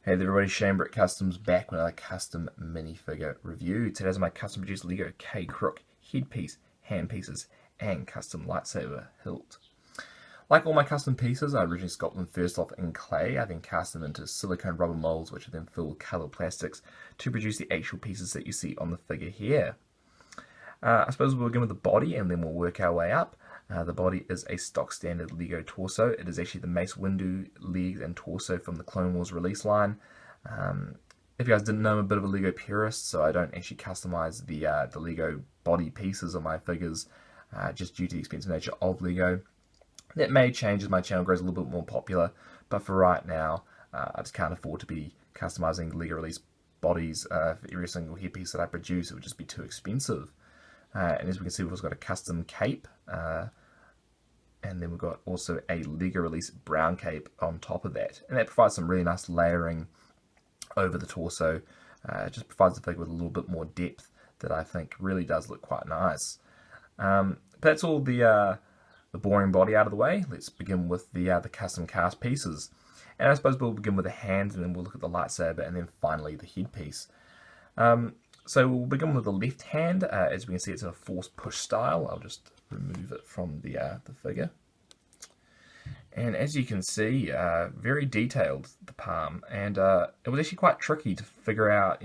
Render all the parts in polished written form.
Hey there everybody, Shane Brick Customs back with another custom minifigure review. Today's my custom produced LEGO K-Crook headpiece, hand pieces, and custom lightsaber hilt. Like all my custom pieces, I originally sculpted them first off in clay. I then cast them into silicone rubber molds, which I then filled with coloured plastics to produce the actual pieces that you see on the figure here. I suppose we'll begin with the body and then we'll work our way up. The body is a stock standard LEGO torso. It is actually the Mace Windu legs and torso from the Clone Wars release line. If you guys didn't know, I'm a bit of a LEGO purist, so I don't actually customize the LEGO body pieces of my figures just due to the expensive nature of LEGO. That may change as my channel grows a little bit more popular, but for right now, I just can't afford to be customizing LEGO release bodies for every single headpiece that I produce. It would just be too expensive. And as we can see, we've also got a custom cape, and then we've got also a LEGO release brown cape on top of that. And that provides some really nice layering over the torso. It just provides the figure with a little bit more depth that I think really does look quite nice. But that's all the boring body out of the way. Let's begin with the custom cast pieces. And I suppose we'll begin with the hands, and then we'll look at the lightsaber, and then finally the headpiece. So we'll begin with the left hand. As we can see, it's in a force push style. I'll just remove it from the figure. And as you can see, very detailed, the palm. And it was actually quite tricky to figure out,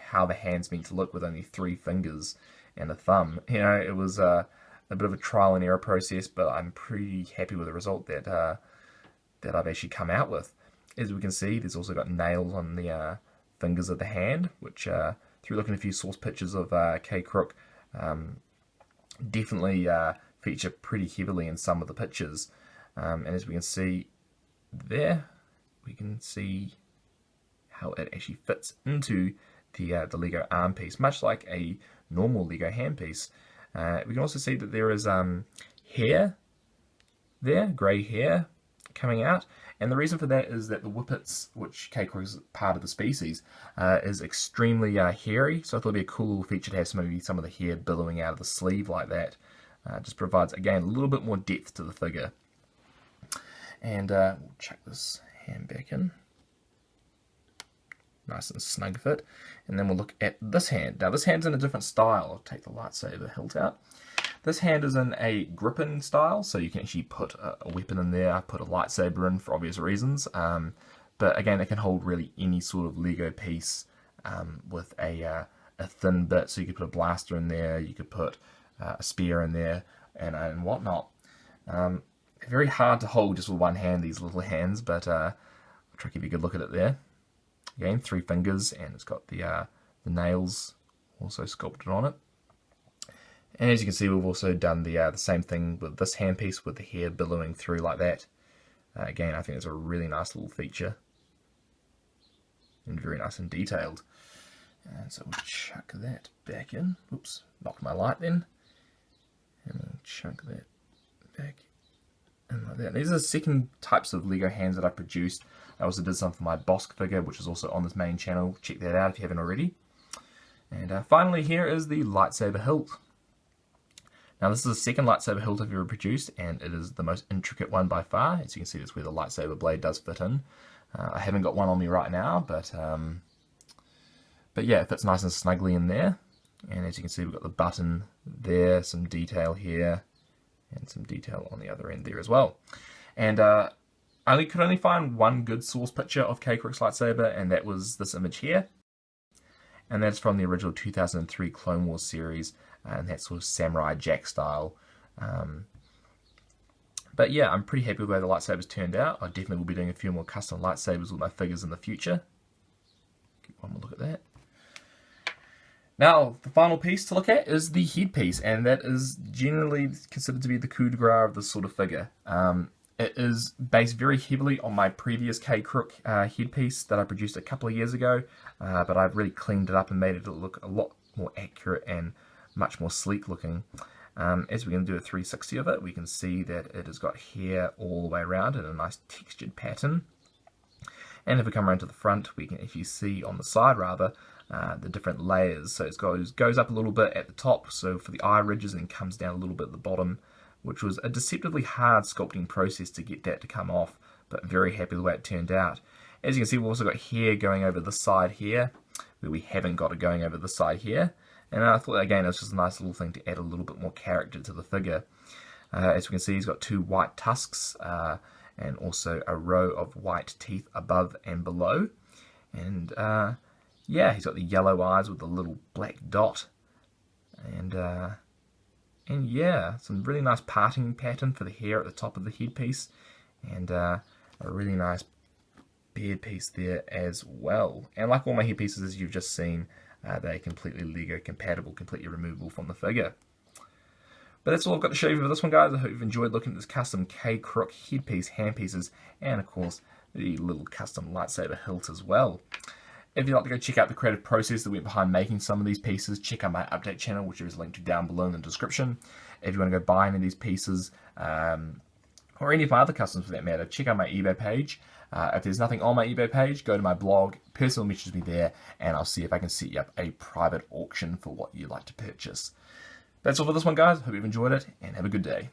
how the hand's meant to look with only 3 fingers and a thumb. It was a bit of a trial and error process, but I'm pretty happy with the result that I've actually come out with. As we can see, there's also got nails on the fingers of the hand, which through looking at a few source pictures of K-Crook, definitely feature pretty heavily in some of the pictures. And as we can see there, we can see how it actually fits into the LEGO arm piece, much like a normal LEGO hand piece. We can also see that there is hair there, grey hair coming out. And the reason for that is that the whippets, which K-Crook is part of the species, is extremely hairy. So I thought it'd be a cool little feature to have maybe some of the hair billowing out of the sleeve like that. Just provides, again, a little bit more depth to the figure. And we'll chuck this hand back in. Nice and snug fit. And then we'll look at this hand. Now this hand's in a different style. I'll take the lightsaber hilt out. This hand is in a gripping style, so you can actually put a weapon in there. I put a lightsaber in for obvious reasons, but again, it can hold really any sort of LEGO piece with a thin bit. So you could put a blaster in there, you could put a spear in there, and whatnot. Very hard to hold just with one hand, these little hands, but I'll try to give you a good look at it there. Again, 3 fingers, and it's got the nails also sculpted on it. And as you can see, we've also done the same thing with this handpiece with the hair billowing through like that. Again, I think it's a really nice little feature. And very nice and detailed. And so we'll chuck that back in. Oops, knocked my light then. And we'll chuck that back in like that. These are the second types of LEGO hands that I produced. I also did some for my Bosk figure, which is also on this main channel. Check that out if you haven't already. And finally, here is the lightsaber hilt. Now this is the second lightsaber hilt I've ever produced, and it is the most intricate one by far. As you can see, that's where the lightsaber blade does fit in. I haven't got one on me right now, but yeah, it fits nice and snugly in there. And as you can see, we've got the button there, some detail here, and some detail on the other end there as well. And I could only find one good source picture of K-Crook's lightsaber, and that was this image here. And that's from the original 2003 Clone Wars series, and that sort of Samurai Jack style. But yeah, I'm pretty happy with the way the lightsabers turned out. I definitely will be doing a few more custom lightsabers with my figures in the future. Get one more look at that. Now, the final piece to look at is the headpiece, and that is generally considered to be the coup de grace of this sort of figure. It is based very heavily on my previous K-Crook headpiece that I produced a couple of years ago, but I've really cleaned it up and made it look a lot more accurate and much more sleek looking. As we're going to do a 360 of it, we can see that it has got hair all the way around in a nice textured pattern. And if we come around to the front, we can actually see on the side rather the different layers. So it goes up a little bit at the top, so for the eye ridges, and comes down a little bit at the bottom, which was a deceptively hard sculpting process to get that to come off, but very happy with the way it turned out. As you can see, we've also got hair going over the side here, where we haven't got it going over the side here. And I thought, again, it was just a nice little thing to add a little bit more character to the figure. As we can see, he's got 2 white tusks, and also a row of white teeth above and below. And yeah, he's got the yellow eyes with the little black dot. And yeah, some really nice parting pattern for the hair at the top of the headpiece. And a really nice beard piece there as well. And like all my headpieces, as you've just seen, they're completely Lego compatible, completely removable from the figure. But that's all I've got to show you for this one, guys. I hope you've enjoyed looking at this custom K-Crook headpiece, handpieces, and of course the little custom lightsaber hilt as well. If you'd like to go check out the creative process that went behind making some of these pieces, check out my update channel, which is linked down below in the description. If you want to go buy any of these pieces, or any of my other customs for that matter, check out my eBay page. If there's nothing on my eBay page, go to my blog, personal message me there, and I'll see if I can set you up a private auction for what you'd like to purchase. That's all for this one, guys. Hope you've enjoyed it, and have a good day.